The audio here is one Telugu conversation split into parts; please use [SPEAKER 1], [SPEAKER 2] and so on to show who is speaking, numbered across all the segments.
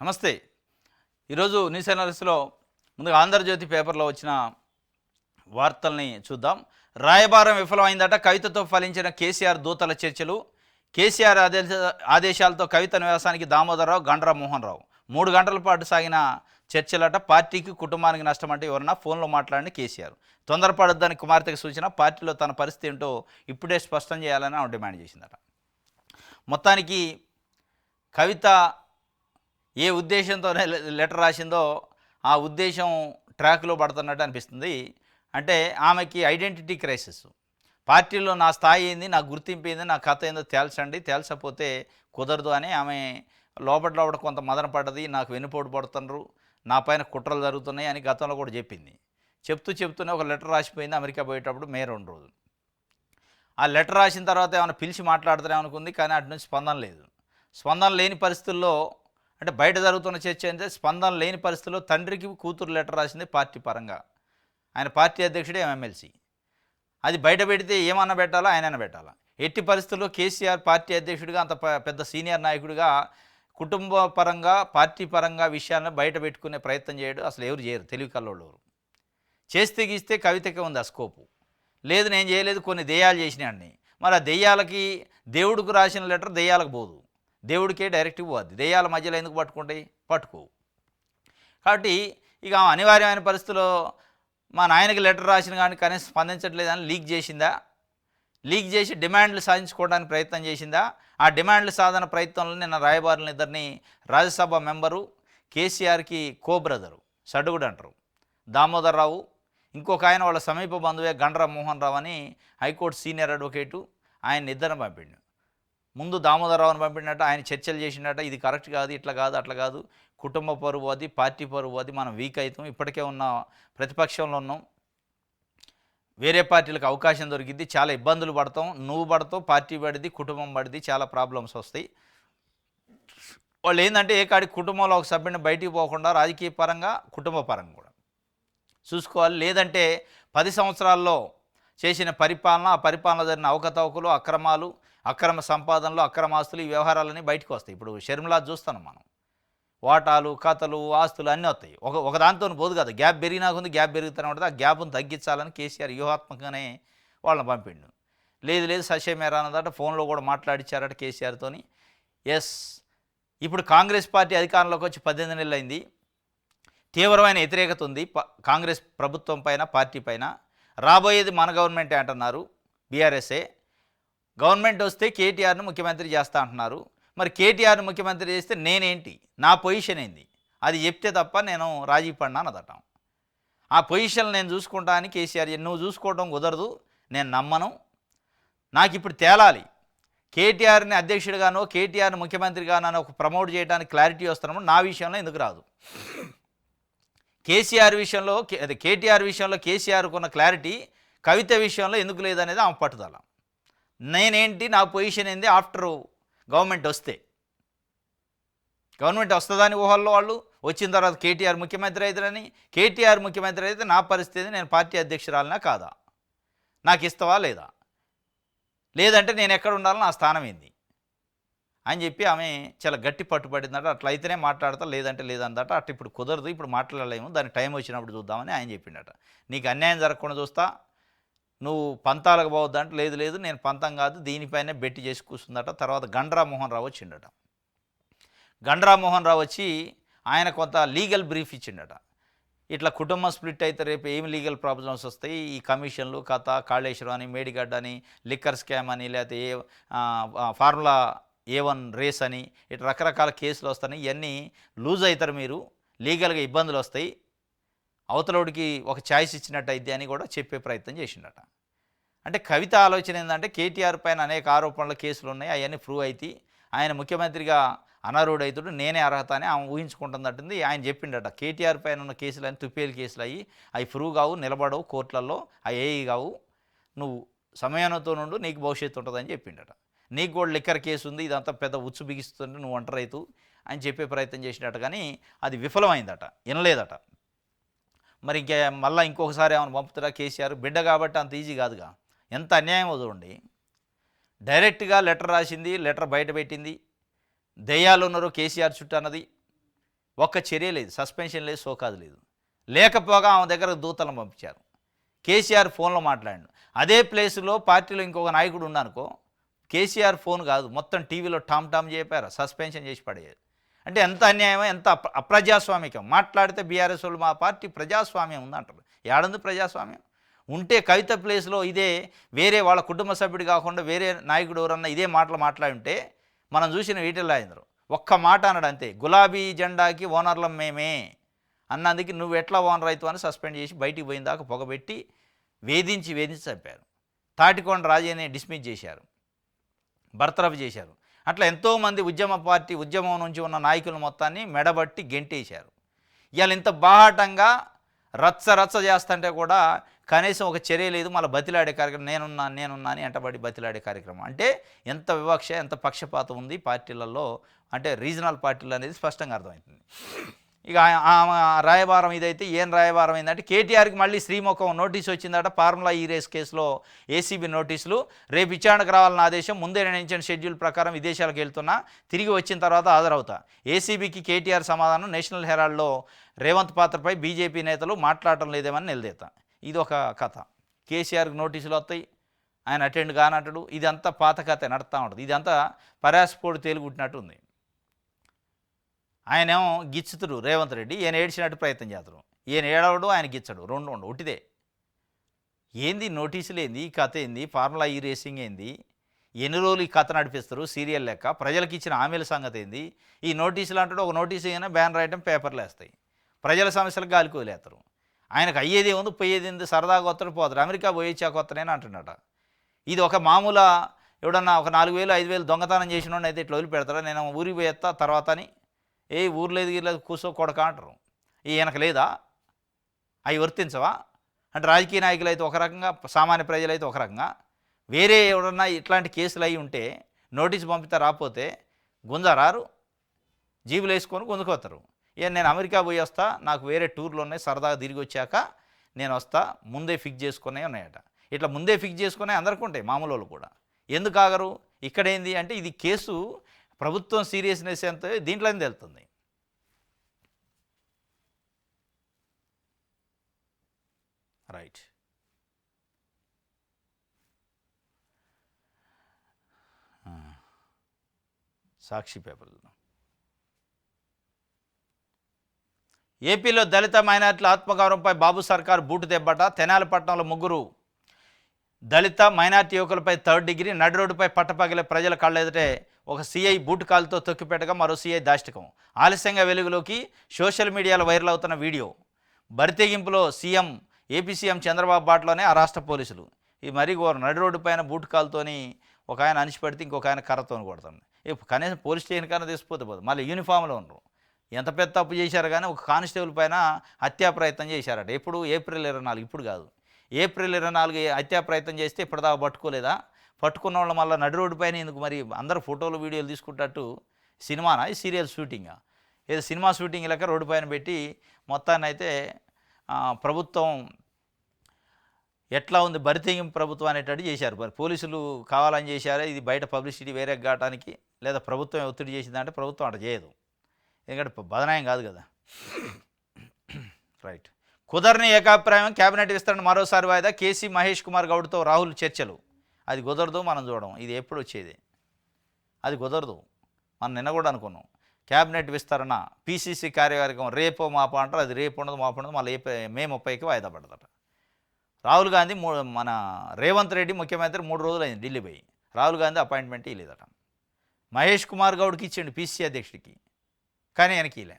[SPEAKER 1] నమస్తే. ఈరోజు న్యూస్ అనాలిసిస్లో ముందుగా ఆంధ్రజ్యోతి పేపర్లో వచ్చిన వార్తల్ని చూద్దాం. రాయబారం విఫలమైందట, కవితతో ఫలించిన కేసీఆర్ దూతల చర్చలు. కేసీఆర్ ఆదేశాలతో కవిత నివాసానికి దామోదరరావు, గండ్ర మోహన్ రావు 3 గంటల పాటు సాగిన చర్చలట. పార్టీకి కుటుంబానికి నష్టం అంటే ఎవరన్నా ఫోన్లో మాట్లాడిన కేసీఆర్ తొందరపడొద్దని కుమార్తెకు సూచన. పార్టీలో తన పరిస్థితి ఏంటో ఇప్పుడే స్పష్టం చేయాలని ఆమె డిమాండ్ చేసిందట. మొత్తానికి కవిత ఏ ఉద్దేశంతో లెటర్ రాసిందో ఆ ఉద్దేశం ట్రాక్లో పడుతున్నట్టు అనిపిస్తుంది. అంటే ఆమెకి ఐడెంటిటీ క్రైసిస్. పార్టీలో నా స్థాయి ఏంది, నా గుర్తింపు ఏంది, నా కథ ఏందో తేల్చండి, తేల్చకపోతే కుదరదు అని ఆమె లోపల కొంత మదన పడ్డది. నాకు వెన్నుపోటు పడుతున్నారు, నా పైన కుట్రలు జరుగుతున్నాయి అని గతంలో కూడా చెప్పింది. చెప్తూనే ఒక లెటర్ రాసిపోయింది అమెరికా పోయేటప్పుడు మే 2 రోజులు. ఆ లెటర్ రాసిన తర్వాత ఏమైనా పిలిచి మాట్లాడుతానే అనుకుంది, కానీ అటు నుంచి స్పందన లేదు. స్పందన లేని పరిస్థితుల్లో, అంటే బయట జరుగుతున్న చర్చ అంటే స్పందన లేని పరిస్థితుల్లో తండ్రికి కూతురు లెటర్ రాసింది పార్టీ పరంగా. ఆయన పార్టీ అధ్యక్షుడే ఎమ్మెల్సీ. అది బయట పెడితే ఏమన్నా పెట్టాలా, ఆయనైనా పెట్టాలా. ఎట్టి పరిస్థితుల్లో కేసీఆర్ పార్టీ అధ్యక్షుడిగా, అంత పెద్ద సీనియర్ నాయకుడిగా కుటుంబ పరంగా, పార్టీ పరంగా విషయాలను బయట పెట్టుకునే ప్రయత్నం చేయడం అసలు ఎవరు చేయరు, తెలివి కల్లోళ్ళు. చేస్తే గీస్తే కవితకే ఉంది ఆ స్కోపు. లేదు నేను చేయలేదు, కొన్ని దెయ్యాలు చేసినాయని. మరి ఆ దెయ్యాలకి దేవుడికి రాసిన లెటర్ దెయ్యాలకు పోదు, దేవుడికే డైరెక్ట్ పోద్ది. దెయ్యాల మధ్యలో ఎందుకు పట్టుకుంటాయి? పట్టుకోవు. కాబట్టి ఇక అనివార్యమైన పరిస్థితుల్లో మా నాయనకి లెటర్ రాసిన కానీ కనీసం స్పందించట్లేదని లీక్ చేసిందా? లీక్ చేసి డిమాండ్లు సాధించుకోవడానికి ప్రయత్నం చేసిందా? ఆ డిమాండ్లు సాధన ప్రయత్నంలో నిన్న రాయబారులను ఇద్దరిని రాజ్యసభ మెంబరు, కేసీఆర్కి కో బ్రదరు, సడుగుడు అంటారు, దామోదరరావు, ఇంకొక ఆయన వాళ్ళ సమీప బంధువే గండ్ర మోహన్ రావు అని హైకోర్టు సీనియర్ అడ్వకేటు, ఆయన ఇద్దరిని పంపిండు. ముందు దామోదరరావుని పంపినట్టు ఆయన చర్చలు చేసినట్ట, ఇది కరెక్ట్ కాదు, ఇట్లా కాదు, అట్లా కాదు, కుటుంబ పరువు అది, పార్టీ పరువు అది, మనం వీక్ అవుతాం, ఇప్పటికే ఉన్న ప్రతిపక్షంలో ఉన్నాం, వేరే పార్టీలకు అవకాశం దొరికింది, చాలా ఇబ్బందులు పడతాం, నువ్వు పడతావు, పార్టీ పడిది, కుటుంబం పడిది, చాలా ప్రాబ్లమ్స్ వస్తాయి. వాళ్ళు ఏంటంటే ఏ కాడికి కుటుంబంలో ఒక సభ్యుని బయటికి పోకుండా రాజకీయ పరంగా, కుటుంబ పరంగా కూడా చూసుకోవాలి. లేదంటే 10 సంవత్సరాల్లో చేసిన పరిపాలన, ఆ పరిపాలన జరిగిన అవకతవకలు, అక్రమాలు, అక్రమ సంపాదనలు, అక్రమాస్తులు, ఈ వ్యవహారాలన్నీ బయటకు వస్తాయి. ఇప్పుడు షర్మిలా చూస్తాను మనం, వాటాలు, కథలు, ఆస్తులు అన్నీ వస్తాయి. ఒక దాంతో పోదు కదా, గ్యాప్ పెరిగినా ఉంది, గ్యాప్ పెరుగుతూనే ఉంటుంది. ఆ గ్యాప్ను తగ్గించాలని కేసీఆర్ వ్యూహాత్మకంగానే వాళ్ళని పంపిండు. లేదు ససేమేరా అన్నదట, ఫోన్లో కూడా మాట్లాడిచ్చారట కేసీఆర్తోని. ఎస్, ఇప్పుడు కాంగ్రెస్ పార్టీ అధికారంలోకి వచ్చి 18 నెలలు అయింది. తీవ్రమైన వ్యతిరేకత ఉంది కాంగ్రెస్ ప్రభుత్వం పైన, పార్టీ పైన. రాబోయేది మన గవర్నమెంటే అంటున్నారు, బీఆర్ఎస్ఏ గవర్నమెంట్ వస్తే కేటీఆర్ను ముఖ్యమంత్రి చేస్తా అంటున్నారు. మరి కేటీఆర్ను ముఖ్యమంత్రి చేస్తే నేనేంటి, నా పొజిషన్ ఏంది, అది చెప్తే తప్ప నేను రాజీ పడినా అన్నదట. ఆ పొజిషన్ నేను చూసుకుంటా అని కేసీఆర్, నువ్వు చూసుకోవడం కుదరదు, నేను నమ్మను, నాకు ఇప్పుడు తేలాలి, కేటీఆర్ని అధ్యక్షుడిగానో కేటీఆర్ని ముఖ్యమంత్రిగానో ఒక ప్రమోట్ చేయడానికి క్లారిటీ వస్తున్నాము, నా విషయంలో ఎందుకు రాదు. కేసీఆర్ విషయంలో, అదే కేటీఆర్ విషయంలో కేసీఆర్కు ఉన్న క్లారిటీ కవిత విషయంలో ఎందుకు లేదనేది ఆమె పట్టుదల. నేనేంటి, నా పొజిషన్ ఏంది ఆఫ్టర్ గవర్నమెంట్ వస్తే, గవర్నమెంట్ వస్తుందని ఊహల్లో వాళ్ళు, వచ్చిన తర్వాత కేటీఆర్ ముఖ్యమంత్రి అవుతారని, కేటీఆర్ ముఖ్యమంత్రి అయితే నా పరిస్థితి, నేను పార్టీ అధ్యక్షురాలనా కాదా, నాకు ఇస్తావా లేదా, లేదంటే నేను ఎక్కడ ఉండాలో, నా స్థానం ఏంది అని చెప్పి ఆమె చాలా గట్టి పట్టుబడిందట. అట్లయితేనే మాట్లాడతా, లేదంటే లేదందట. అట్లా ఇప్పుడు కుదరదు, ఇప్పుడు మాట్లాడలేము, దానికి టైం వచ్చినప్పుడు చూద్దామని ఆయన చెప్పిండట. నీకు అన్యాయం జరగకుండా చూస్తా, నువ్వు పంతాలకు పోవద్దంటే, లేదు నేను పంతం కాదు, దీనిపైనే బెట్టి చేసి కూర్చుందట. తర్వాత గండ్రా మోహన్ రావు వచ్చిండట. గండ్రా మోహన్ రావు వచ్చి ఆయన కొంత లీగల్ బ్రీఫ్ ఇచ్చిండట. ఇట్లా కుటుంబం స్ప్లిట్ అయితే రేపు ఏమి లీగల్ ప్రాబ్లమ్స్ వస్తాయి, ఈ కమిషన్లు, కథ, కాళేశ్వరం అని, మేడిగడ్డ అని, లిక్కర్ స్కామ్ అని, లేకపోతే ఫార్ములా A1 రేస్ అని, ఇట్లా రకరకాల కేసులు వస్తాయి, ఇవన్నీ లూజ్ అవుతారు, మీరు లీగల్గా ఇబ్బందులు వస్తాయి, అవతలోడికి ఒక ఛాయిస్ ఇచ్చినట్టు అయితే అని కూడా చెప్పే ప్రయత్నం చేసిండట. అంటే కవిత ఆలోచన ఏంటంటే, కేటీఆర్ పైన అనేక ఆరోపణలు, కేసులు ఉన్నాయి, అవన్నీ ప్రూవ్ అయితే ఆయన ముఖ్యమంత్రిగా అనర్హుడైతుడు, నేనే అర్హత అని ఆమె ఊహించుకుంటుందట్టుంది. ఆయన చెప్పిండట, కేటీఆర్ పైన ఉన్న కేసులు అని తుప్పేలు కేసులు అయ్యి, అవి ప్రూవ్ కావు, నిలబడవు కోర్టులలో, అవి ఏవి కావు, నువ్వు సమయానంతో నుండి నీకు భవిష్యత్తు ఉంటుందని చెప్పిండట. నీకు కూడా లిక్కర్ కేసు ఉంది, ఇదంతా పెద్ద ఉచ్చు బిగిస్తుంటే నువ్వు ఒంటరైతు అని చెప్పే ప్రయత్నం చేసినట్టు, కానీ అది విఫలమైందట, వినలేదట. మరి మళ్ళీ ఇంకొకసారి ఏమైనా పంపుతారా కేసీఆర్? బిడ్డ కాబట్టి అంత ఈజీ కాదుగా, ఎంత అన్యాయం చూడండి. డైరెక్ట్గా లెటర్ రాసింది, లెటర్ బయట పెట్టింది, దెయ్యాలు ఉన్నారు కేసీఆర్ చుట్టూ అన్నది, ఒక్క చర్య లేదు, సస్పెన్షన్ లేదు, సోకాదు లేదు. లేకపోగా ఆమె దగ్గర దూతలను పంపించారు. కేసీఆర్ ఫోన్లో మాట్లాడాడు. అదే ప్లేస్లో పార్టీలో ఇంకొక నాయకుడు ఉన్నానుకో, కేసీఆర్ ఫోన్ కాదు, మొత్తం టీవీలో టామ్ చెప్పారు, సస్పెన్షన్ చేసి పడేది. అంటే ఎంత అన్యాయం, ఎంత అప్రజాస్వామికం. మాట్లాడితే బీఆర్ఎస్ వాళ్ళు మా పార్టీ ప్రజాస్వామ్యం ఉందంటారు. ఏడుంది ప్రజాస్వామ్యం? ఉంటే కవిత ప్లేస్లో ఇదే వేరే వాళ్ళ కుటుంబ సభ్యుడు కాకుండా వేరే నాయకుడు ఎవరన్నా ఇదే మాటలు మాట్లాడి ఉంటే మనం చూసిన ఈటెల రాజేందర్ ఒక్క మాట అన్నాడు అంతే, గులాబీ జెండాకి ఓనర్లం మేమే అన్నందుకు నువ్వు ఎట్లా ఓనర్ అవుతావు అని సస్పెండ్ చేసి బయటికి పోయిన దాకా పొగబెట్టి వేధించి చంపారు. తాటికొండ రాజేని డిస్మిస్ చేశారు, బర్తరఫ్ చేశారు. అట్లా ఎంతోమంది ఉద్యమం నుంచి ఉన్న నాయకుల మొత్తాన్ని మెడబట్టి గెంటేశారు. ఇవాళ ఇంత బాహాటంగా రచ్చ చేస్తుంటే కూడా కనీసం ఒక చర్య లేదు. మళ్ళీ బతిలాడే కార్యక్రమం, నేనున్నా అని ఎంటబడి బతిలాడే కార్యక్రమం. అంటే ఎంత వివక్ష, ఎంత పక్షపాతం ఉంది పార్టీలలో, అంటే రీజనల్ పార్టీలు అనేది స్పష్టంగా అర్థమవుతుంది. ఇక రాయబారం ఇదైతే ఏం రాయబారం అయిందంటే కేటీఆర్కి మళ్ళీ శ్రీముఖం నోటీసు వచ్చిందట. ఫార్ములా ఈ రేస్ కేసులో ఏసీబీ నోటీసులు. రేపు విచారణకు రావాలన్న ఆదేశం. ముందే నిర్ణయించిన షెడ్యూల్ ప్రకారం విదేశాలకు వెళ్తున్నా, తిరిగి వచ్చిన తర్వాత హాజరవుతా. ఏసీబీకి కేటీఆర్ సమాధానం. నేషనల్ హెరాల్డ్లో రేవంత్ పాత్రపై బీజేపీ నేతలు మాట్లాడటం లేదేమని నిలదీత. ఇది ఒక కథ. కేసీఆర్కి నోటీసులు వస్తాయి, ఆయన అటెండ్ కానట్టుడు. ఇదంతా పాత కథ నడుతూ ఉంటుంది. ఇదంతా పరాసిపోడు తేలుగుట్టినట్టు ఉంది. ఆయనేమో గిచ్చుతుడు రేవంత్ రెడ్డి, ఈయన ఏడ్చినట్టు ప్రయత్నం చేస్తారు. ఈయన ఏడవడు, ఆయన గిచ్చడు, రెండు ఉండవు, ఒకటిదే. ఏంది నోటీసులు ఏంది, ఈ కథ ఏంది, ఫార్ములా ఈ రేసింగ్ ఏంది, ఎన్ని రోజులు ఈ కథ నడిపిస్తారు సీరియల్ లెక్క, ప్రజలకు ఇచ్చిన హామీల సంగతి ఏంది. ఈ నోటీసులు అంటాడు, ఒక నోటీసు అయినా బ్యాన్ రాయటం, పేపర్లు వేస్తాయి, ప్రజల సమస్యలకు గాలికోలేస్తారు. ఆయనకు అయ్యేది ఉంది, పోయేది ఉంది, సరదాగా వస్తాడు పోతాడు. అమెరికా పోయేచ్చాక వస్తానని అంటున్నాడు. ఇది ఒక మామూలు ఎవడన్నా ఒక 4,000 5,000 దొంగతనం చేసిన వాడిని అయితే ఇట్లా వదిలిపెడతారా, నేను ఊరికి పోయేస్తా తర్వాత అని. ఊర్లేదు గీర్లేదు కూర్చో కొడక అంటారు. ఈయనకు లేదా? అవి వర్తించవా? అంటే రాజకీయ నాయకులు అయితే ఒక రకంగా, సామాన్య ప్రజలైతే ఒక రకంగా. వేరే ఎవడన్నా ఇట్లాంటి కేసులు అయి ఉంటే నోటీసు పంపితే రాకపోతే గుంజరారు, జీబులు వేసుకొని గుంజుకోతారు. నేను అమెరికా పోయి వస్తా, నాకు వేరే టూర్లు ఉన్నాయి, సరదాగా తిరిగి వచ్చాక నేను వస్తా, ముందే ఫిక్స్ చేసుకునే ఉన్నాయట. ఇట్లా ముందే ఫిక్స్ చేసుకునే అందరికీ ఉంటాయి, మామూలు వాళ్ళు కూడా. ఎందుకు ఆగరు? ఇక్కడేంది అంటే ఇది కేసు ప్రభుత్వం సీరియస్నెస్ ఎంత దీంట్లోనే తెలుస్తుంది. రైట్. సాక్షి పేపర్లు. ఏపీలో దళిత మైనార్టీల ఆత్మగౌరవంపై బాబు సర్కార్ బూటు దెబ్బట. తెనాలిపట్నంలో 3 దళిత మైనార్టీ యువకులపై 3rd డిగ్రీ. నడి రోడ్డుపై పట్టపగిలే ప్రజల కళ్ళెదుటే ఒక సీఐ బూటు కాలుతో తొక్కిపెట్టగా మరో సీఐ దాష్టికం. ఆలస్యంగా వెలుగులోకి సోషల్ మీడియాలో వైరల్ అవుతున్న వీడియో. బరితెగింపులో ఏపీ సీఎం చంద్రబాబు బాటలోనే ఆ రాష్ట్ర పోలీసులు. ఈ మరీ ఘోరం. నడి రోడ్డు పైన బూటు కాలుతోని ఒక ఆయన అణిచిపెడితే ఇంకొక ఆయన కర్రతోని కొడతాను. కనీసం పోలీస్ స్టేషన్ కన్నా తీసిపోతే పోదు. మళ్ళీ యూనిఫామ్లో ఉండరు. ఎంత పెద్ద తప్పు చేశారు కానీ ఒక కానిస్టేబుల్ పైన హత్యా ప్రయత్నం చేశారట. ఎప్పుడు? ఏప్రిల్ 24, ఇప్పుడు కాదు. ఏప్రిల్ 24 హత్యా ప్రయత్నం చేస్తే ఇప్పటిదాకా పట్టుకోలేదా? పట్టుకున్న వాళ్ళు మళ్ళీ నడి రోడ్డు పైన ఎందుకు? మరి అందరూ ఫోటోలు వీడియోలు తీసుకుంటట్టు సినిమానా, ఈ సీరియల్ షూటింగా? ఏదో సినిమా షూటింగ్ లెక్క రోడ్డు పైన పెట్టి మొత్తాన్ని అయితే ప్రభుత్వం ఎట్లా ఉంది, బరితెగింపు ప్రభుత్వం అనేటట్టు చేశారు. మరి పోలీసులు కావాలని చేశారా, ఇది బయట పబ్లిసిటీ వేరే కావడానికి, లేదా ప్రభుత్వం ఒత్తిడి చేసిందంటే ప్రభుత్వం అట్లా చేయదు, ఎందుకంటే బదనాయం కాదు కదా. రైట్. కుదరని ఏకాభిప్రాయం, కేబినెట్ విస్తరణ మరోసారి వాయిదా. కేసీ మహేష్ కుమార్ గౌడ్తో రాహుల్ చర్చలు. అది కుదరదు, మనం చూడడం. ఇది ఎప్పుడు వచ్చేది? అది కుదరదు. మనం నిన్న కూడా అనుకున్నాం. కేబినెట్ విస్తరణ, పీసీసీ కార్యవర్గం రేపో మాపో అంటారు. అది రేపు ఉండదు, మాపు ఉండదు. మళ్ళీ మే 30కి వాయిదా పడదట. రాహుల్ గాంధీ మన రేవంత్ రెడ్డి ముఖ్యమంత్రి 3 రోజులు అయింది ఢిల్లీ పోయి. రాహుల్ గాంధీ అపాయింట్మెంట్ ఇవ్వలేదట. మహేష్ కుమార్ గౌడ్కి ఇచ్చిండు పీసీసీ అధ్యక్షుడికి, కానీ ఆయనకి ఇలే.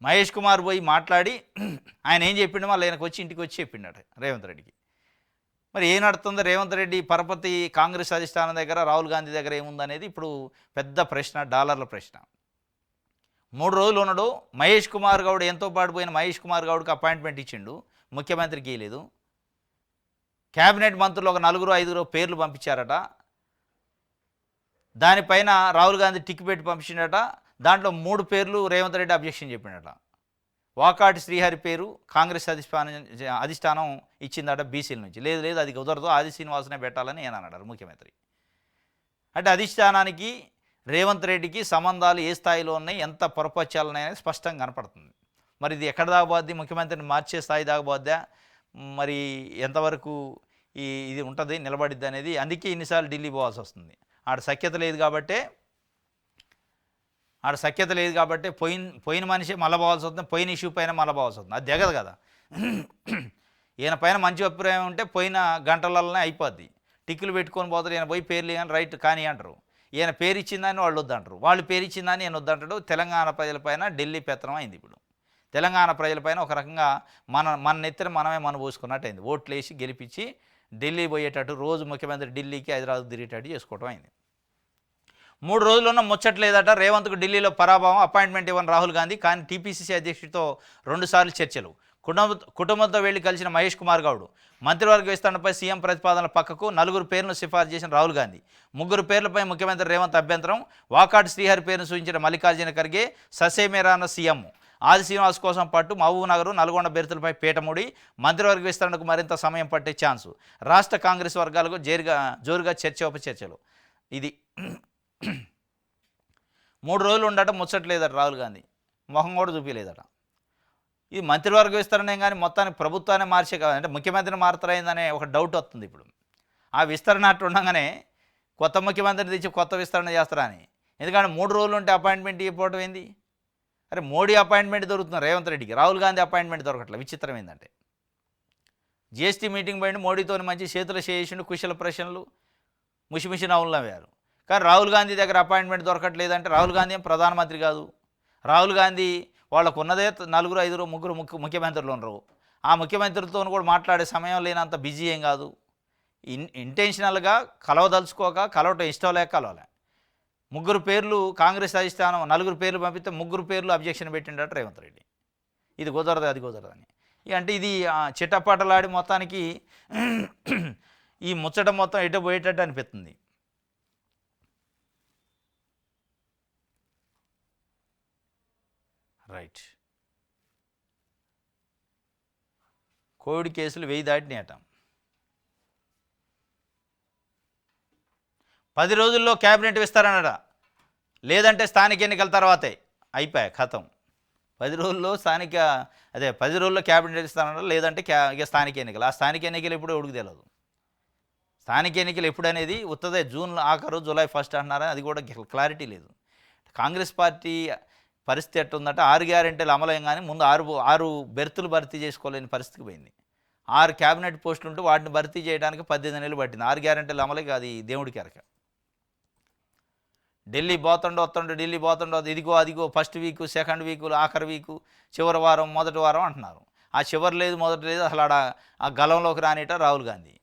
[SPEAKER 1] మహేష్ కుమార్ పోయి మాట్లాడి ఆయన ఏం చెప్పిండు, మళ్ళీ ఆయనకు వచ్చి ఇంటికి వచ్చి చెప్పిండట రేవంత్ రెడ్డికి. మరి ఏం నడుతుందో రేవంత్ రెడ్డి పరపతి కాంగ్రెస్ అధిష్టానం దగ్గర, రాహుల్ గాంధీ దగ్గర ఏముందనేది ఇప్పుడు పెద్ద ప్రశ్న, డాలర్ల ప్రశ్న. 3 రోజులు ఉన్నాడు మహేష్ కుమార్ గౌడ్. ఎంతో పాటుపోయిన మహేష్ కుమార్ గౌడ్కి అపాయింట్మెంట్ ఇచ్చిండు, ముఖ్యమంత్రికి ఇవ్వలేదు. క్యాబినెట్ మంత్రులు ఒక 4-5 పేర్లు పంపించారట. దానిపైన రాహుల్ గాంధీ టిక్ పెట్టి పంపించిండట. దాంట్లో 3 పేర్లు రేవంత్ రెడ్డి అబ్జెక్షన్ చెప్పిండట. వాకాటి శ్రీహరి పేరు కాంగ్రెస్ అధిష్టానం ఇచ్చిందట బీసీల నుంచి. లేదు అది కుదరదు, ఆది శ్రీనివాసనే పెట్టాలని నేను అన్నాడు ముఖ్యమంత్రి. అంటే అధిష్టానానికి రేవంత్ రెడ్డికి సంబంధాలు ఏ స్థాయిలో ఉన్నాయి, ఎంత పొరపచ్చాలు ఉన్నాయని స్పష్టంగా కనపడుతుంది. మరి ఇది ఎక్కడ దాగబోద్ది, ముఖ్యమంత్రిని మార్చే స్థాయి దాగబోద్దా, మరి ఎంతవరకు ఇది ఉంటుంది నిలబడిద్ది అనేది. అందుకే ఇన్నిసార్లు ఢిల్లీ పోవాల్సి వస్తుంది. ఆడ సఖ్యత లేదు కాబట్టి పోయిన మనిషి మళ్ళీ పోవాల్సి వస్తుంది, పోయిన ఇష్యూ పైన మళ్ళీ పోవాల్సి వస్తుంది. అది దిగదు కదా. ఈయన పైన మంచి అభిప్రాయం ఉంటే పోయిన గంటలలోనే అయిపోద్ది. టిక్కులు పెట్టుకొని పోతారు, ఈయన పోయి పేర్లు కానీ రైట్ కానీ అంటారు. ఈయన పేరు ఇచ్చిందని వాళ్ళు వద్దంటారు, వాళ్ళు పేరు ఇచ్చిందని ఈయన వద్దంటాడు. తెలంగాణ ప్రజలపైన ఢిల్లీ పెత్తనం అయింది. ఇప్పుడు తెలంగాణ ప్రజలపైన ఒక రకంగా మన నెత్తిన మనమే పోసుకున్నట్టు అయింది. ఓట్లు వేసి గెలిపించి ఢిల్లీ పోయేటట్టు, రోజు ముఖ్యమంత్రి ఢిల్లీకి హైదరాబాద్ తిరిగేటట్టు చేసుకోవడం అయింది. 3 రోజులున్న ముచ్చట్లేదట. రేవంత్కు ఢిల్లీలో పరాభవం, అపాయింట్మెంట్ ఇవ్వని రాహుల్ గాంధీ. కానీ టీపీసీసీ అధ్యక్షుడితో 2 సార్లు చర్చలు. కుటుంబంతో వెళ్లి కలిసిన మహేష్ కుమార్ గౌడ్. మంత్రివర్గ విస్తరణపై సీఎం ప్రతిపాదనల పక్కకు 4 పేర్లను సిఫార్సు చేసిన రాహుల్ గాంధీ. 3 పేర్లపై ముఖ్యమంత్రి రేవంత్ అభ్యంతరం. వాకాటి శ్రీహరి పేరును సూచించిన మల్లికార్జున ఖర్గే. ససేమేరాన సీఎం. ఆది శ్రీనివాస్ కోసం పట్టు. మహబూబ్ నగర్, నల్గొండ బెర్తులపై పీటముడి. మంత్రివర్గ విస్తరణకు మరింత సమయం పట్టే ఛాన్సు. రాష్ట్ర కాంగ్రెస్ వర్గాలకు జోరుగా చర్చోపచర్చలు. ఇది 3 రోజులు ఉండట ముచ్చట్లేదట రాహుల్ గాంధీ. మొహం కూడా చూపించలేదట. ఇది మంత్రివర్గ విస్తరణ కానీ మొత్తానికి ప్రభుత్వాన్ని మార్చే కాదు, అంటే ముఖ్యమంత్రిని మారుతారైందనే ఒక డౌట్ వస్తుంది ఇప్పుడు. ఆ విస్తరణ అట్టు ఉండగానే కొత్త ముఖ్యమంత్రిని తెచ్చి కొత్త విస్తరణ చేస్తారా అని. ఎందుకంటే 3 రోజులు ఉంటే అపాయింట్మెంట్ ఇవ్వకపోవడం ఏంది? అరే మోడీ అపాయింట్మెంట్ దొరుకుతుంది రేవంత్ రెడ్డికి, రాహుల్ గాంధీ అపాయింట్మెంట్ దొరకట్లేదు. విచిత్రం ఏంటంటే జిఎస్టీ మీటింగ్ పోయింది, మోడీతో మంచి చేతులు చేసిండు, కుశల ప్రశ్నలు, ముషిముషి నవ్వులు నవ్వారు. కానీ రాహుల్ గాంధీ దగ్గర అపాయింట్మెంట్ దొరకట్లేదంటే రాహుల్ గాంధీ ఏం ప్రధానమంత్రి కాదు. రాహుల్ గాంధీ వాళ్ళకు ఉన్నదే 4, 5, 3 ముఖ్యమంత్రులు ఉన్నారు. ఆ ముఖ్యమంత్రులతో కూడా మాట్లాడే సమయం లేనంత బిజీ ఏం కాదు. ఇంటెన్షనల్గా కలవటం ఇష్టం లేక కలవలే. 3 పేర్లు కాంగ్రెస్ అధిష్టానం 4 పేర్లు పంపిస్తే 3 పేర్లు అబ్జెక్షన్ పెట్టిండట రేవంత్ రెడ్డి. ఇది కుదరదు అది కుదరదని. అంటే ఇది చిట్టపాటలాడి మొత్తానికి ఈ ముచ్చట మొత్తం ఎటు పోయేటట్టు అనిపిస్తుంది. రైట్. కోవిడ్ కేసులు 1000 దాటినాయట. 10 రోజుల్లో క్యాబినెట్ విస్తరణట, లేదంటే స్థానిక ఎన్నికల తర్వాతే. అయిపోయా ఖతం. 10 రోజుల్లో 10 రోజుల్లో క్యాబినెట్ విస్తరణ, లేదంటే ఇక స్థానిక ఎన్నికలు. ఆ స్థానిక ఎన్నికలు ఎప్పుడు ఎవరికి తెలియదు. స్థానిక ఎన్నికలు ఎప్పుడు అనేది ఉత్తదే జూన్ ఆఖరు, జూలై 1 అంటున్నారని అది కూడా క్లారిటీ లేదు. కాంగ్రెస్ పార్టీ పరిస్థితి ఎట్టుందంటే 6 గ్యారెంటీలు అమలయం కానీ ముందు 6 బెర్తులు భర్తీ చేసుకోలేని పరిస్థితికి పోయింది. 6 క్యాబినెట్ పోస్టులు ఉంటే వాటిని భర్తీ చేయడానికి 18 నెలలు పట్టింది. 6 గ్యారెంటీలు అమలే కాదు, దేవుడికి ఎరక. ఢిల్లీ పోతుండో ఢిల్లీ పోతుండో అదిగో ఫస్ట్ వీకు, సెకండ్ వీకులు, ఆఖరి వీకు, చివరి వారం, మొదటి వారం అంటున్నారు. ఆ చివరి లేదు, మొదటి లేదు, అసలు ఆ గలంలోకి రానిట రాహుల్ గాంధీ.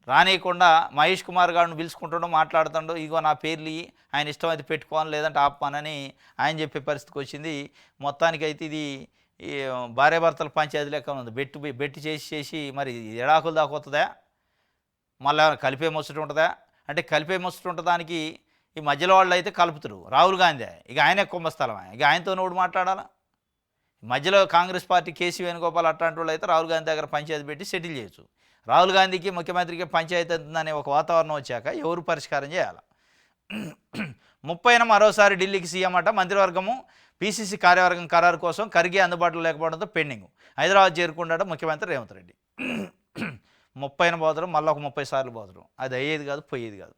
[SPEAKER 1] రానియకుండా మహేష్ కుమార్ గారిని పిలుచుకుంటుండో మాట్లాడుతుండో, ఇగో నా పేర్లు ఆయన ఇష్టమైతే పెట్టుకోవాలి, లేదంటే ఆపానని ఆయన చెప్పే పరిస్థితికి వచ్చింది. మొత్తానికైతే ఇది భార్యాభర్తల పంచాయతీ లెక్క ఉంది. బెట్టి చేసి మరి ఎడాకులు దాకా వస్తుందా, మళ్ళీ కలిపే ముచ్చట ఉంటుందా? అంటే కలిపే ముచ్చట ఉండడానికి ఈ మధ్యలో వాళ్ళు అయితే కలుపుతారు. రాహుల్ గాంధీ ఇక ఆయనే కుంభస్థలం, ఇక ఆయనతో నోడు మాట్లాడాలా? మధ్యలో కాంగ్రెస్ పార్టీ కేసీ వేణుగోపాల్ అట్లాంటి వాళ్ళు అయితే రాహుల్ గాంధీ దగ్గర పంచాయతీ పెట్టి సెటిల్ చేయొచ్చు. రాహుల్ గాంధీకి ముఖ్యమంత్రికి పంచాయతీ అవుతుందనే ఒక వాతావరణం వచ్చాక ఎవరు పరిష్కారం చేయాలి? 30న మరోసారి ఢిల్లీకి సీఎం అట. మంత్రివర్గము పీసీసీ కార్యవర్గం ఖరారు కోసం ఖర్గే అందుబాటులో లేకపోవడంతో పెండింగ్. హైదరాబాద్ చేరుకున్నాడు ముఖ్యమంత్రి రేవంత్ రెడ్డి. 30న పోతారు, మళ్ళీ ఒక 30 సార్లు పోతారు. అది అయ్యేది కాదు, పోయేది కాదు.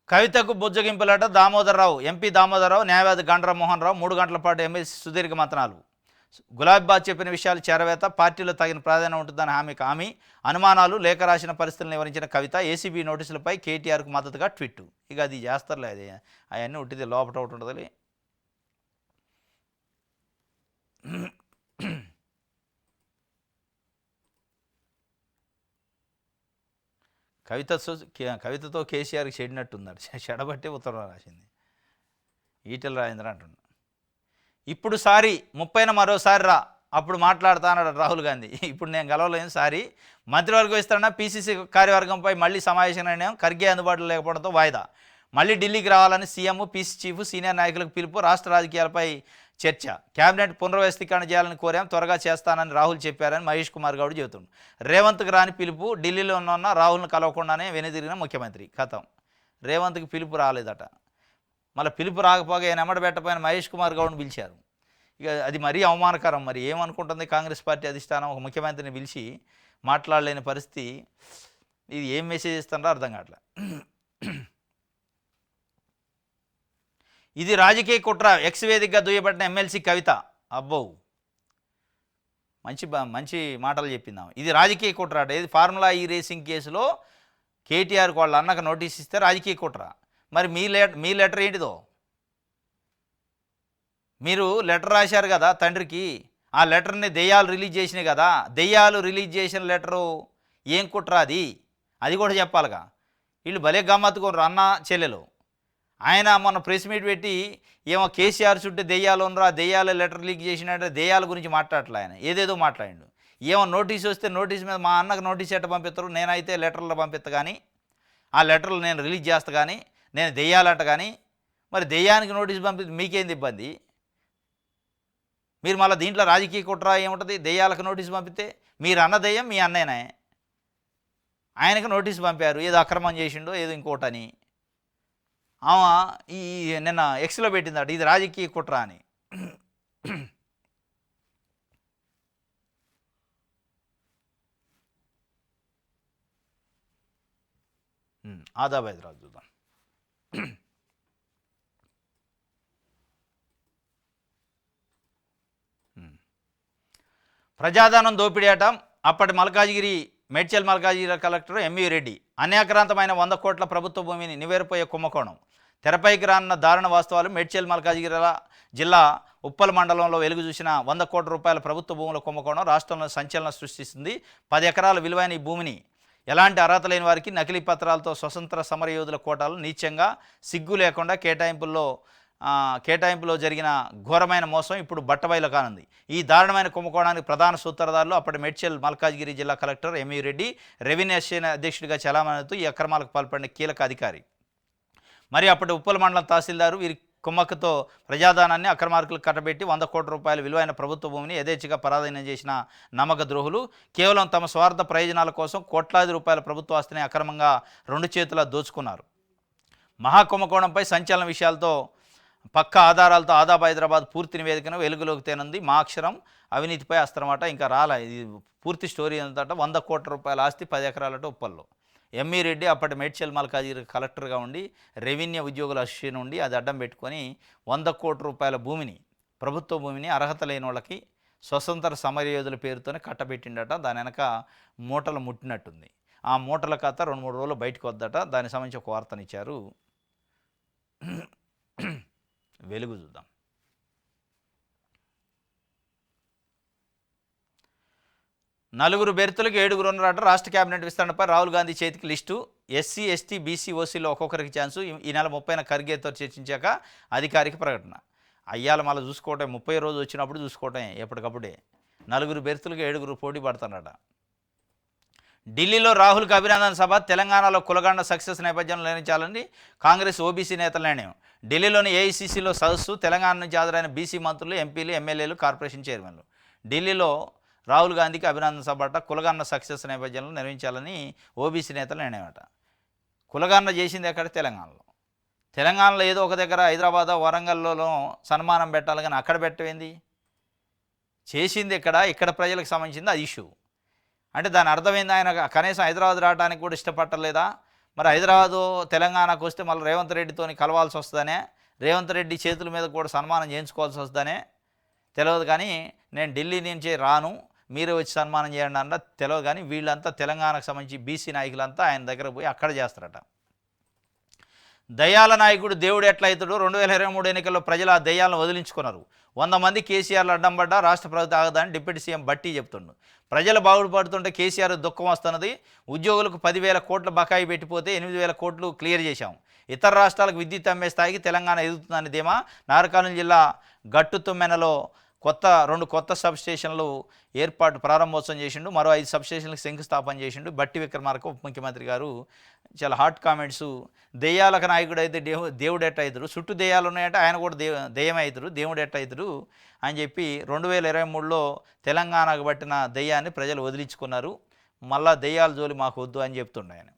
[SPEAKER 1] కవితకు బుజ్జగింపులట. దామోదరరావు, ఎంపీ దామోదరరావు, న్యాయవాది గండ్ర మోహన్ రావు 3 గంటల పాటు ఎమ్మెల్సీ సుదీర్ఘ మంతనాలు. గులాబీబాద్ చెప్పిన విషయాలు చేరవేత, పార్టీలో తగిన ప్రాధాన్యం ఉంటుందని హామీ. అనుమానాలు, లేఖ రాసిన పరిస్థితులను వివరించిన కవిత. ఏసీబీ నోటీసులపై కేటీఆర్కు మద్దతుగా ట్వీట్. ఇక అది చేస్తారులే, అది అవన్నీ ఉంటుంది, లోపట ఒకటి ఉంటుంది. కవితతో కేసీఆర్కి చెడినట్టున్నారు. చెడబట్టే ఉత్తరం రాసింది. ఈటెల రాజేంద్ర అంటున్నాడు. ఇప్పుడు సారి 30న మరోసారి రా, అప్పుడు మాట్లాడుతా అన్నాడు రాహుల్ గాంధీ. ఇప్పుడు నేను గెలవలేను, సారి. మంత్రివర్గం విస్తరణ, పీసీసీ కార్యవర్గంపై మళ్ళీ సమావేశం నిర్ణయం. ఖర్గే అందుబాటులో లేకపోవడంతో వాయిదా. మళ్ళీ ఢిల్లీకి రావాలని సీఎం, పీసీ చీఫ్, సీనియర్ నాయకులకు పిలుపు. రాష్ట్ర రాజకీయాలపై చర్చ. కేబినెట్ పునర్వ్యవస్థీకరణ చేయాలని కోరాం, త్వరగా చేస్తానని రాహుల్ చెప్పారని మహేష్ కుమార్ గౌడ్ చెబుతున్నాడు. రేవంత్కి రాని పిలుపు. ఢిల్లీలో ఉన్న రాహుల్ను కలవకుండానే వెనుదిరిగిన ముఖ్యమంత్రి. కథం రేవంత్కి పిలుపు రాలేదట. మళ్ళీ పిలుపు రాకపోగా ఆయన ఎమ్మడ పెట్టపోయిన మహేష్ కుమార్ గౌడ్ని పిలిచారు. ఇక అది మరీ అవమానకరం. మరి ఏమనుకుంటుంది కాంగ్రెస్ పార్టీ అధిష్టానం? ఒక ముఖ్యమంత్రిని పిలిచి మాట్లాడలేని పరిస్థితి. ఇది ఏం మెసేజ్ ఇస్తారో అర్థం కావట్లే. ఇది రాజకీయ కుట్ర, ఎక్స్ వేదికగా దుయ్యబట్టిన ఎమ్మెల్సీ కవిత. అబ్బో, మంచి మాటలు చెప్పిందాం. ఇది రాజకీయ కుట్ర అట. ఇది ఫార్ములా ఈ రేసింగ్ కేసులో కేటీఆర్కి వాళ్ళ అన్నకు నోటీస్ ఇస్తే రాజకీయ కుట్ర. మరి మీ లెటర్ ఏంటిదో? మీరు లెటర్ రాశారు కదా తండ్రికి, ఆ లెటర్ని దెయ్యాలు రిలీజ్ చేసినాయి కదా. దెయ్యాలు రిలీజ్ చేసిన లెటరు ఏం కుట్ర అది కూడా చెప్పాలిగా. వీళ్ళు భలే గమ్మత్తుకోరు అన్న చెల్లెలు. ఆయన మొన్న ప్రెస్ మీట్ పెట్టి ఏమో కేసీఆర్ చుట్టూ దెయ్యాలు ఉన్నరా, దెయ్యాల లెటర్ లీక్ చేసినట్టే దెయ్యాల గురించి మాట్లాడలే. ఆయన ఏదేదో మాట్లాడిండు. ఏమో నోటీస్ వస్తే నోటీస్ మీద మా అన్నకు నోటీస్ ఎట్ట పంపిస్తారు, నేనైతే లెటర్లో పంపిస్తా కానీ, ఆ లెటర్లు నేను రిలీజ్ చేస్తా కానీ, నేను దెయ్యాలంట కానీ. మరి దెయ్యానికి నోటీస్ పంపిస్తే మీకేంది ఇబ్బంది? మీరు మళ్ళీ దీంట్లో రాజకీయ కుట్ర ఏముంటుంది? దెయ్యాలకు నోటీస్ పంపితే మీరు అన్న దెయ్యం మీ అన్నయ్యనే, ఆయనకు నోటీస్ పంపారు ఏదో అక్రమం చేసిండో ఏదో ఇంకోటని. ఆమె ఈ నిన్న ఎక్స్లో పెట్టిందట ఇది రాజకీయ కుట్ర అని. ఆదాబ్ హైదరాబాద్ చూద్దాం. ప్రజాధనం దోపిడీ ఆట. అప్పటి మేడ్చల్ మల్కాజిగిరి కలెక్టర్ ఎంవి రెడ్డి అన్యాక్రాంతమైన 100 కోట్ల ప్రభుత్వ భూమిని నివేరిపోయే కుంభకోణం. తెరపైకి రానున్న దారుణ వాస్తవాలు. మేడ్చల్ మల్కాజిగిరి జిల్లా ఉప్పల్ మండలంలో వెలుగు చూసిన 100 కోట్ల రూపాయల ప్రభుత్వ భూముల కుంభకోణం రాష్ట్రంలో సంచలనం సృష్టిస్తుంది. 10 ఎకరాల విలువైన ఈ భూమిని ఎలాంటి అర్హత లేని వారికి నకిలీ పత్రాలతో స్వతంత్ర సమరయోధుల కోటాలు నీచంగా సిగ్గు లేకుండా కేటాయింపులో జరిగిన ఘోరమైన మోసం ఇప్పుడు బట్టబయలు కానుంది. ఈ దారుణమైన కుంభకోణానికి ప్రధాన సూత్రధారులు అప్పటి మేడ్చల్ మల్కాజ్గిరి జిల్లా కలెక్టర్ ఎంవి రెడ్డి, రెవెన్యూ అధ్యక్షుడిగా చలామణితో ఈ అక్రమాలకు పాల్పడిన కీలక అధికారి. మరి అప్పటి ఉప్పల్ మండలం తహసీల్దారు వీరి కుమ్మక్కతో ప్రజాదానాన్ని అక్రమార్కులకు కట్టబెట్టి 100 కోట్ల రూపాయల విలువైన ప్రభుత్వ భూమిని యథేచ్ఛగా పరాధీనం చేసిన నమ్మక ద్రోహులు కేవలం తమ స్వార్థ ప్రయోజనాల కోసం కోట్లాది రూపాయల ప్రభుత్వ ఆస్తిని అక్రమంగా 2 చేతులా దోచుకున్నారు. మహాకుంభకోణంపై సంచలన విషయాలతో పక్కా ఆధారాలతో ఆదాబ్ హైదరాబాద్ పూర్తి నివేదికను వెలుగులోకి తేనుంది. మా అక్షరం అవినీతిపై అస్త్రమాట. ఇంకా రాలే ఇది పూర్తి స్టోరీ ఏంటంటే 100 కోట్ల రూపాయల ఆస్తి 10 ఎకరాలట ఉప్పల్లో. ఎంఈ రెడ్డి అప్పటి మేడ్చల్ మల్కాజిగిరి కలెక్టర్గా ఉండి రెవెన్యూ ఉద్యోగుల అసోసియేషన్ ఉండి అది అడ్డం పెట్టుకొని 100 కోట్ల రూపాయల భూమిని ప్రభుత్వ భూమిని అర్హత లేని వాళ్ళకి స్వతంత్ర సమరయోధుల పేరుతోనే కట్టబెట్టిండట. దాని వెనక మూటలు ముట్టినట్టుంది. ఆ మూటల కథ 2-3 రోజులు బయటకు వద్దట. దానికి సంబంధించి ఒక వార్తనిచ్చారు. వెలుగు చూద్దాం. నలుగురు బెర్తులకు 7 ఉన్నారట. రాష్ట్ర కేబినెట్ విస్తరణపై రాహుల్ గాంధీ చేతికి లిస్టు. ఎస్సీ, ఎస్టీ, బీసీ, ఓసీలో ఒక్కొక్కరికి ఛాన్సు. ఈ నెల 30న ఖర్గేతో చర్చించాక అధికారిక ప్రకటన. అయ్యాల మళ్ళీ చూసుకోవటం 30 రోజు వచ్చినప్పుడు చూసుకోవటం ఎప్పటికప్పుడే. నలుగురు బెర్తులకు 7 పోటీ పడుతున్నారట. ఢిల్లీలో రాహుల్కి అభినందన సభ. తెలంగాణలో కులగండ సక్సెస్ నేపథ్యంలో నిర్వహించాలని కాంగ్రెస్ ఓబీసీ నేతల నిర్ణయం. ఢిల్లీలోని ఏఐసీసీలో సదస్సు. తెలంగాణ నుంచి హాజరైన బీసీ మంత్రులు, ఎంపీలు, ఎమ్మెల్యేలు, కార్పొరేషన్ చైర్మన్లు. ఢిల్లీలో రాహుల్ గాంధీకి అభినందన సభ అట. కులగన్న సక్సెస్ నేపథ్యంలో నిర్వహించాలని ఓబీసీ నేతలు నిర్ణయమట. కులగన్న చేసింది ఎక్కడ? తెలంగాణలో ఏదో ఒక దగ్గర హైదరాబాద్, వరంగల్లో సన్మానం పెట్టాలి కానీ అక్కడ పెట్టవేంది? చేసింది ఇక్కడ ప్రజలకు సంబంధించింది అది ఇష్యూ. అంటే దాని అర్థమైంది ఆయన కనీసం హైదరాబాద్ రావడానికి కూడా ఇష్టపడలేదా? మరి హైదరాబాదు తెలంగాణకు వస్తే మళ్ళీ రేవంత్ రెడ్డితో కలవాల్సి వస్తుందనే, రేవంత్ రెడ్డి చేతుల మీద కూడా సన్మానం చేయించుకోవాల్సి వస్తుందనే తెలియదు. కానీ నేను ఢిల్లీ నుంచి రాను, మీరే వచ్చి సన్మానం చేయండి అన్న తెలియదు. కానీ వీళ్ళంతా తెలంగాణకు సంబంధించి బీసీ నాయకులంతా ఆయన దగ్గర పోయి అక్కడ చేస్తారట. దయ్యాల నాయకుడు దేవుడు ఎట్లయితాడు? 2023 ఎన్నికల్లో ప్రజలు ఆ దయ్యాలను వదిలించుకున్నారు. 100 మంది కేసీఆర్లు అడ్డం పడ్డా రాష్ట్ర ప్రభుత్వం ఆగదని డిప్యూటీ సీఎం బట్టి చెప్తుండు. ప్రజలు బాగుపడుతుంటే కేసీఆర్ దుఃఖం వస్తున్నది. ఉద్యోగులకు 10,000 కోట్ల బకాయి పెట్టిపోతే 8,000 కోట్లు క్లియర్ చేశాం. ఇతర రాష్ట్రాలకు విద్యుత్ అమ్మే స్థాయికి తెలంగాణ ఎదుగుతుందని ధీమా. నాగర్కర్నూలు జిల్లా గట్టుతుమ్మెనలో 2 కొత్త సబ్స్టేషన్లు ప్రారంభోత్సవం చేసిండు. మరో 5 సబ్స్టేషన్లకు శంకుస్థాపన చేసిండు. బట్టి విక్రమార్క ఉప ముఖ్యమంత్రి గారు చాలా హాట్ కామెంట్స్. దెయ్యాలకు నాయకుడు అయితే దేవుడు ఎట్ట అవుతాడు? చుట్టూ దెయ్యాలు ఉన్నాయంటే ఆయన కూడా దెయ్యం అవుతాడు, దేవుడు ఎట్ట అవుతాడు అని చెప్పి 2023లో తెలంగాణకు పట్టిన దెయ్యాన్ని ప్రజలు వదిలించుకున్నారు. మళ్ళా దెయ్యాల జోలి మాకు వద్దు అని చెప్తుండే ఆయన.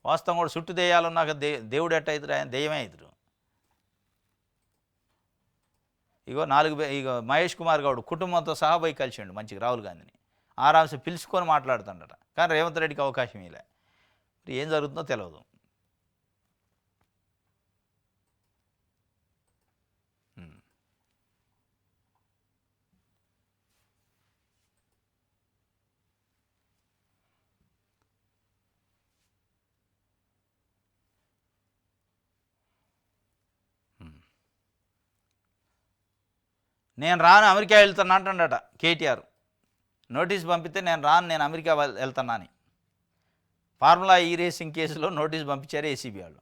[SPEAKER 1] వాస్తవం కూడా చుట్టూ దెయ్యాలున్నాక దేవుడు ఎట్ట అవుతాడు, ఆయన దెయ్యమే అవుతాడు. ఇగో ఇగో మహేష్ కుమార్ గౌడ్ కుటుంబంతో సహా పోయి కలిసిండు మంచిగా రాహుల్ గాంధీని, ఆరామ్సే పిలుచుకొని మాట్లాడుతుండట. కానీ రేవంత్ రెడ్డికి అవకాశం ఇలా, ఏం జరుగుతుందో తెలియదు. నేను రాను అమెరికా వెళ్తున్నా అంటాడట కేటీఆర్. నోటీస్ పంపితే నేను రాను, నేను అమెరికా వెళ్తున్నా అని. ఫార్ములా ఈ రేసింగ్ కేసులో నోటీస్ పంపించారు ఏసీబీ వాళ్ళు.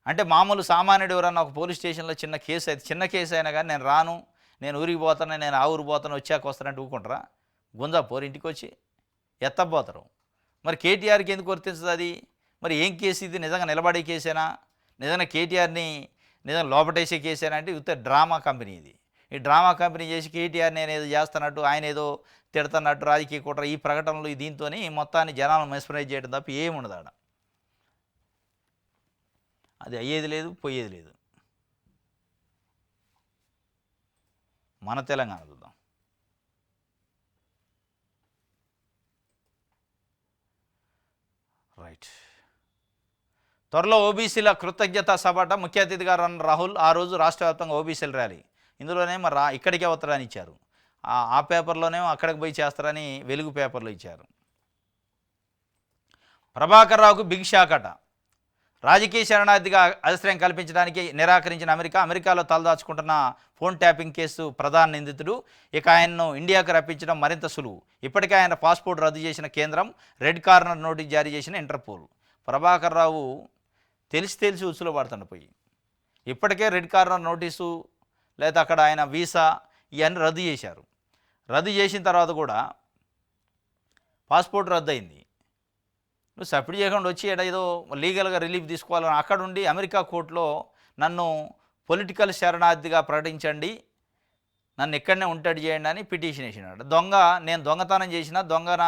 [SPEAKER 1] అంటే మామూలు సామాన్యుడు ఎవరన్నా ఒక పోలీస్ స్టేషన్లో చిన్న కేసు అయితే, చిన్న కేసు అయినా కానీ నేను రాను, నేను ఊరికి పోతాను, నేను ఆ ఊరికి పోతాను, వచ్చాక వస్తానంటే ఊరుకుంటారా? గుంజా పోరు ఇంటికి వచ్చి ఎత్తపోతారు. మరి కేటీఆర్కి ఎందుకు వర్తించదు అది? మరి ఏం కేసు ఇది? నిజంగా నిలబడే కేసేనా? నిజంగా కేటీఆర్ని నిజంగా లోపటేసే కేసేనా? అంటే ఉత్త డ్రామా కంపెనీ ఇది. ఈ డ్రామా కంపెనీ చేసి కేటీఆర్ నేను ఏదో చేస్తున్నట్టు, ఆయన ఏదో తిడుతున్నట్టు, రాజకీయ కుట్ర, ఈ ప్రకటనలు దీంతో మొత్తాన్ని జనాలను మెస్మరైజ్ చేయడం తప్ప ఏముండదు ఆడ. అది అయ్యేది లేదు, పోయేది లేదు. మన తెలంగాణ చూద్దాం. రైట్. త్వరలో ఓబీసీల కృతజ్ఞతా సభట ముఖ్య అతిథిగా రన్న రాహుల్. ఆ రోజు రాష్ట్ర వ్యాప్తంగా ఓబీసీల ర్యాలీ. ఇందులోనే మరి ఇక్కడికే వస్తారని ఇచ్చారు. ఆ పేపర్లోనేమో అక్కడికి పోయి చేస్తారని వెలుగు పేపర్లో ఇచ్చారు. ప్రభాకర్ రావుకు బిగ్ షాక్ అట. రాజకీయ శరణార్థిగా ఆశ్రయం కల్పించడానికి నిరాకరించిన అమెరికాలో తలదాచుకుంటున్న ఫోన్ ట్యాపింగ్ కేసు ప్రధాన నిందితుడు. ఇక ఆయన్ను ఇండియాకు రప్పించడం మరింత సులువు. ఇప్పటికే ఆయన పాస్పోర్ట్ రద్దు చేసిన కేంద్రం, రెడ్ కార్నర్ నోటీస్ జారీ చేసిన ఇంటర్పోల్. ప్రభాకర్ రావు తెలిసి ఉచ్చులో పడుతుండ పోయి ఇప్పటికే రెడ్ కార్నర్ నోటీసు లేదా అక్కడ ఆయన వీసా ఇవన్నీ రద్దు చేశారు. రద్దు చేసిన తర్వాత కూడా పాస్పోర్ట్ రద్దు అయింది. నువ్వు సబ్మిట్ చేయకుండా వచ్చి ఏదో లీగల్గా రిలీఫ్ తీసుకోవాలని అక్కడుండి అమెరికా కోర్టులో నన్ను పొలిటికల్ శరణార్థిగా ప్రకటించండి, నన్ను ఎక్కడనే ఉంటాడు చేయండి అని పిటిషన్ వేసినాడు. నేను దొంగతనం చేసిన దొంగన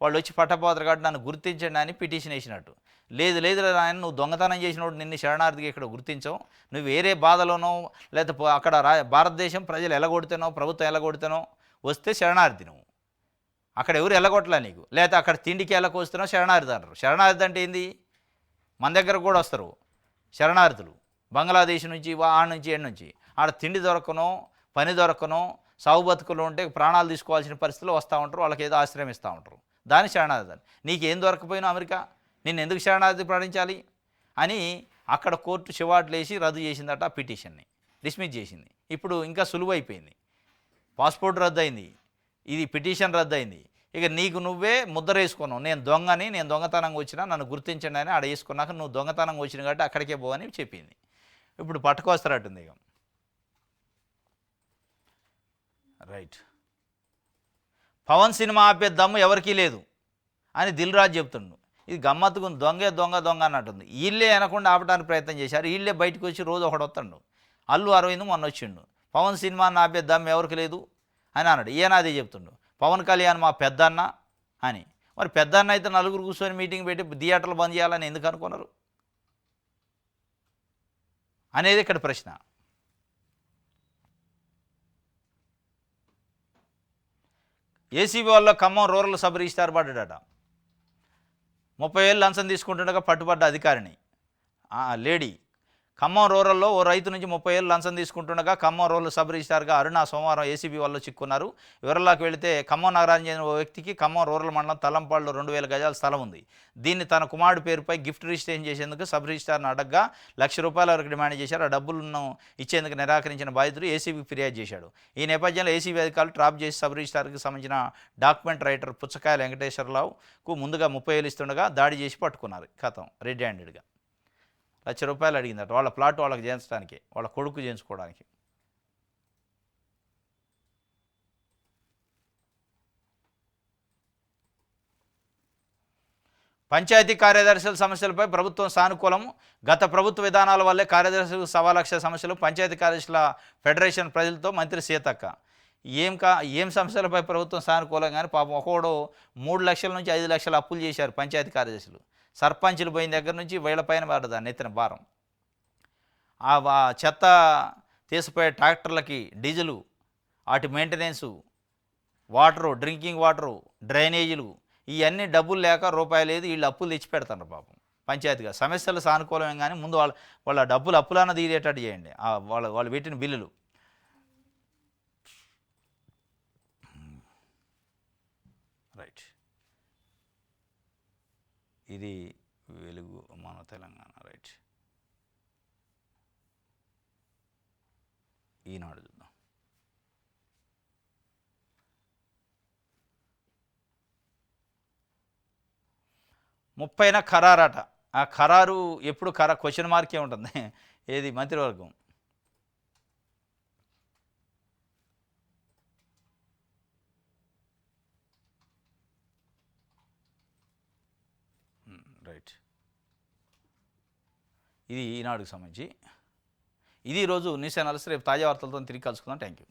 [SPEAKER 1] వాళ్ళు వచ్చి పట్టపోతారు కాబట్టి నన్ను గుర్తించండి అని పిటిషన్ వేసినట్టు. లేదు ఆయన నువ్వు దొంగతనం చేసినప్పుడు నిన్ను శరణార్థిగా ఇక్కడ గుర్తించవు, నువ్వు వేరే బాధలోనో లేకపోతే అక్కడ భారతదేశం ప్రజలు ఎలగొడితేనో ప్రభుత్వం ఎలగొడితేనో వస్తే శరణార్థి. నువ్వు అక్కడ ఎవరు ఎలగొట్టలే నీకు, లేకపోతే అక్కడ తిండికి ఎలకొస్తున్నావు శరణార్థి అంటారు. శరణార్థి అంటే ఏంది? మన దగ్గర కూడా వస్తారు శరణార్థులు, బంగ్లాదేశ్ నుంచి నుంచి ఏడు నుంచి. ఆడ తిండి దొరకనో పని దొరకనో సాగు బతుకులు ఉంటే ప్రాణాలు తీసుకోవాల్సిన పరిస్థితులు వస్తూ ఉంటారు, వాళ్ళకి ఏదో ఆశ్రయం ఇస్తూ ఉంటారు. దాని శరణార్థి అని. నీకేం దొరకపోయినా అమెరికా నిన్ను ఎందుకు శరణార్థి ప్రకటించాలి అని అక్కడ కోర్టు చివాట్లు వేసి రద్దు చేసిందట. ఆ పిటిషన్ని డిస్మిస్ చేసింది. ఇప్పుడు ఇంకా సులువైపోయింది. పాస్పోర్ట్ రద్దు అయింది, ఇది పిటిషన్ రద్దు అయింది. ఇక నీకు నువ్వే ముద్ర వేసుకున్నావు, నేను దొంగని, నేను దొంగతనంగా వచ్చినా నన్ను గుర్తించండి అని ఆడ వేసుకున్నాక నువ్వు దొంగతనంగా వచ్చిన కాబట్టి అక్కడికే పోవని చెప్పింది. ఇప్పుడు పట్టుకొస్తారట్టుంది ఇక. రైట్. పవన్ సినిమా ఆపే దమ్ము ఎవరికీ లేదు అని దిల్ రాజు చెప్తుండు. ఇది గమ్మత్తుకు దొంగ అన్నట్టుంది. వీళ్ళే అనకుండా ఆపడానికి ప్రయత్నం చేశారు. వీళ్ళే బయటకు వచ్చి రోజు ఒకడు వస్తాడు. అల్లు అరవింద్ మొన్న వచ్చిండు, పవన్ సినిమాని ఆపే దమ్ము ఎవరికి లేదు అని అన్నాడు. ఈయన అదే చెప్తుండు, పవన్ కళ్యాణ్ మా పెద్దన్న అని. మరి పెద్దన్న అయితే నలుగురు కూర్చొని మీటింగ్ పెట్టి థియేటర్లు బంద్ చేయాలని ఎందుకు అనుకున్నారు అనేది ఇక్కడ ప్రశ్న. ఏసీబీ వల్ల ఖమ్మం రూరల్ సబ్ రిజిస్ట్రార్ పడ్డాడట. 30 ఏళ్ళు లంచం తీసుకుంటుండగా పట్టుబడ్డ అధికారిని లేడీ. ఖమ్మం రూరల్లో ఓ రైతు నుంచి 30 ఏళ్ళు లంచం తీసుకుంటుండగా ఖమ్మం రూరల్ సబ్ రిజిస్ట్రార్గా అరుణ సోమవారం ఏసీబీ వాళ్ళు చిక్కున్నారు. వివరాల్లోకి వెళితే ఖమ్మం నగరానికి చెందిన ఓ వ్యక్తికి ఖమ్మం రూరల్ మండలం తలంపాడులో 2000 గజాల స్థలం ఉంది. దీన్ని తన కుమారుడు పేరుపై గిఫ్ట్ రిజిస్ట్రేషన్ చేసేందుకు సబ్ రిజిస్ట్రార్ను అడగ్గా ₹1,00,000 వరకు డిమాండ్ చేశారు. ఆ డబ్బులను ఇచ్చేందుకు నిరాకరించిన బాధితుడు ఏసీబీకి ఫిర్యాదు చేశాడు. ఈ నేపథ్యంలో ఏసీబీ అధికారులు ట్రాప్ చేసి సబ్ రిజిస్ట్రార్కి సంబంధించిన డాక్యుమెంట్ రైటర్ పుచ్చకాయల వెంకటేశ్వరరావుకు ముందుగా 30 ఏళ్ళు ఇస్తుండగా దాడి చేసి పట్టుకున్నారు. కథం రెడ్ హ్యాండెడ్గా. ₹1,00,000 అడిగిందట వాళ్ళ ప్లాట్ వాళ్ళకి చేయించడానికి, వాళ్ళ కొడుకు చేయించుకోవడానికి. పంచాయతీ కార్యదర్శుల సమస్యలపై ప్రభుత్వం సానుకూలం. గత ప్రభుత్వ విధానాల వల్లే కార్యదర్శులకు 1,00,000 సమస్యలు. పంచాయతీ కార్యదర్శుల ఫెడరేషన్ ప్రజలతో మంత్రి సీతక్క. ఏం సమస్యలపై ప్రభుత్వం సానుకూలం కానీ పాపం ఒకడు 3 లక్షల నుంచి 5 లక్షల అప్పులు చేశారు పంచాయతీ కార్యదర్శులు. సర్పంచులు పోయిన దగ్గర నుంచి వీళ్ళ పైన పడ్డది నెత్తిన భారం. చెత్త తీసిపోయే ట్రాక్టర్లకి డీజిలు, వాటి మెయింటెనెన్సు, వాటరు, డ్రింకింగ్ వాటరు, డ్రైనేజీలు, ఇవన్నీ డబ్బులు లేక రూపాయి లేదు, వీళ్ళు అప్పులు తెచ్చి పెడతారు పాపం పంచాయతీగా. సమస్యలు సానుకూలమే కానీ ముందు వాళ్ళ డబ్బులు అప్పులన్న తీరేటట్టు చేయండి, వాళ్ళు పెట్టిన బిల్లులు. రైట్, ఇది వెలుగు మన తెలంగాణ. రైట్, ఈనాడు చూద్దాం. ముప్పైన ఖరారట. ఆ ఖరారు ఎప్పుడు క్వశ్చన్ మార్కే ఉంటుంది. ఏది మంత్రివర్గం. రైట్, ఇది ఈనాడుకు సంబంధించి. ఇది ఈరోజు న్యూస్ అనాలిసిస్. రేపు తాజా వార్తలతో తిరిగి కలుసుకుందాం. Thank you.